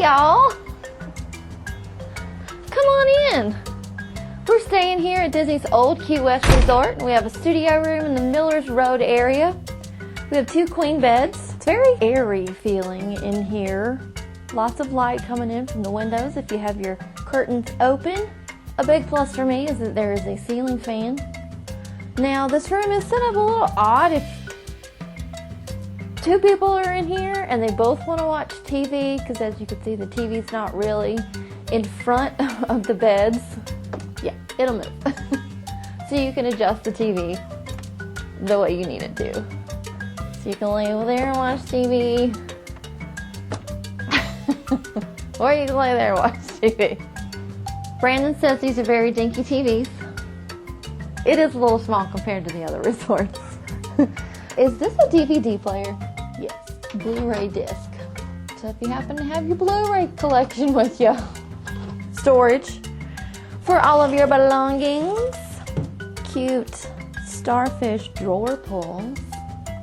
y'all. Come on in. We're staying here at Disney's Old Key West Resort, and we have a studio room in the Millers Road area. We have 2 queen beds. It's very airy feeling in here. Lots of light coming in from the windows if you have your curtains open. A big plus for me is that there is a ceiling fan. Now this room is set up a little odd. If 2 people are in here and they both want to watch TV, because as you can see the TV's not really in front of the beds. Yeah, it'll move. So you can adjust the TV the way you need it to. So you can lay over there and watch TV. Or you can lay there and watch TV. Brandon says these are very dinky TVs. It is a little small compared to the other resorts. Is this a DVD player? Yes, Blu-ray disc. So if you happen to have your Blu-ray collection with you. Storage for all of your belongings. Cute starfish drawer pulls.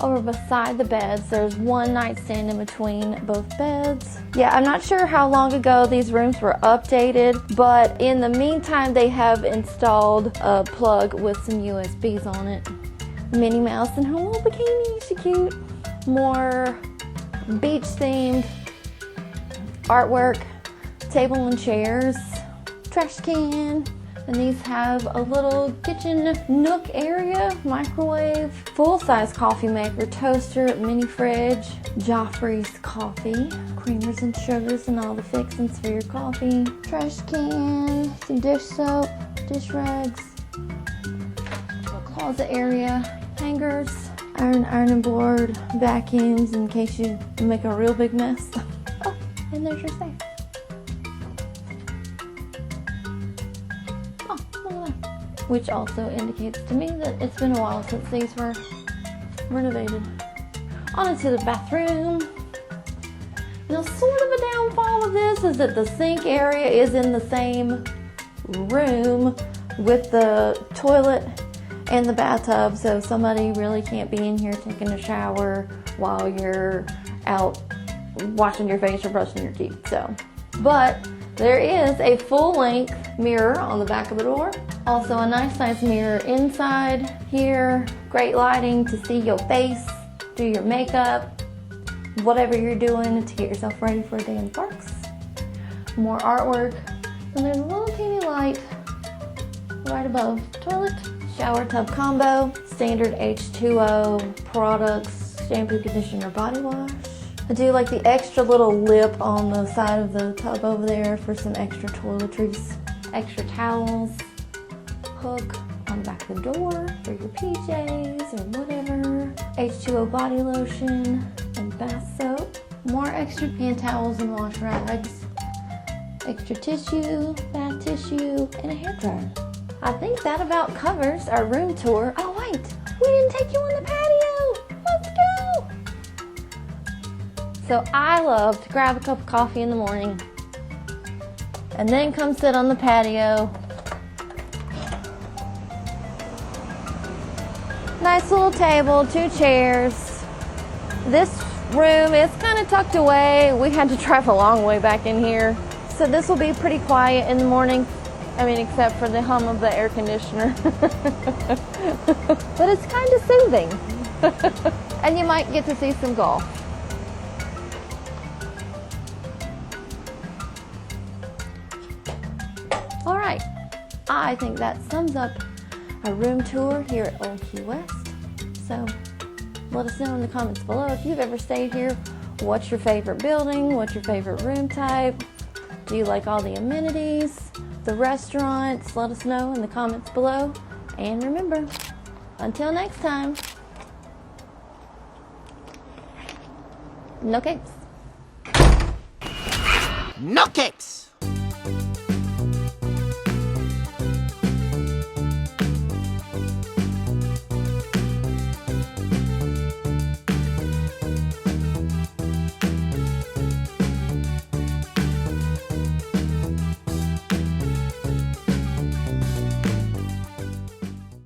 Over beside the beds, there's one nightstand in between both beds. Yeah, I'm not sure how long ago these rooms were updated, but in the meantime, they have installed a plug with some USBs on it. Minnie Mouse in her little bikini, she's cute. More beach-themed artwork, table and chairs, trash can. And these have a little kitchen nook area, microwave, full-size coffee maker, toaster, mini fridge, Joffrey's coffee, creamers and sugars and all the fixings for your coffee, trash can, some dish soap, dish rags, a closet area, hangers, ironing board, vacuums in case you make a real big mess. Oh, and there's your safe. Which also indicates to me that it's been a while since these were renovated. On to the bathroom. Now, sort of a downfall of this is that the sink area is in the same room with the toilet and the bathtub, so somebody really can't be in here taking a shower while you're out washing your face or brushing your teeth. But there is a full-length mirror on the back of the door. Also a nice size mirror inside here. Great lighting to see your face, do your makeup, whatever you're doing to get yourself ready for a day in the parks. More artwork. And there's a little teeny light right above the toilet. Shower tub combo. Standard H2O products, shampoo, conditioner, body wash. I do like the extra little lip on the side of the tub over there for some extra toiletries. Extra towels. Hook on the back of the door for your PJs or whatever. H2O body lotion and bath soap. More extra hand towels and wash rags. Extra tissue, bath tissue, and a hairdryer. I think that about covers our room tour. Oh wait, we didn't take you on the patio. Let's go. So I love to grab a cup of coffee in the morning and then come sit on the patio. Nice little table, 2 chairs. This room is kind of tucked away. We had to drive a long way back in here. So this will be pretty quiet in the morning. I mean, except for the hum of the air conditioner. But it's kind of soothing. And you might get to see some golf. All right, I think that sums up a room tour here at Old Key West. So let us know in the comments below if you've ever stayed here. What's your favorite building? What's your favorite room type? Do you like all the amenities? The restaurants? Let us know in the comments below. And remember, until next time, no cakes. No cakes!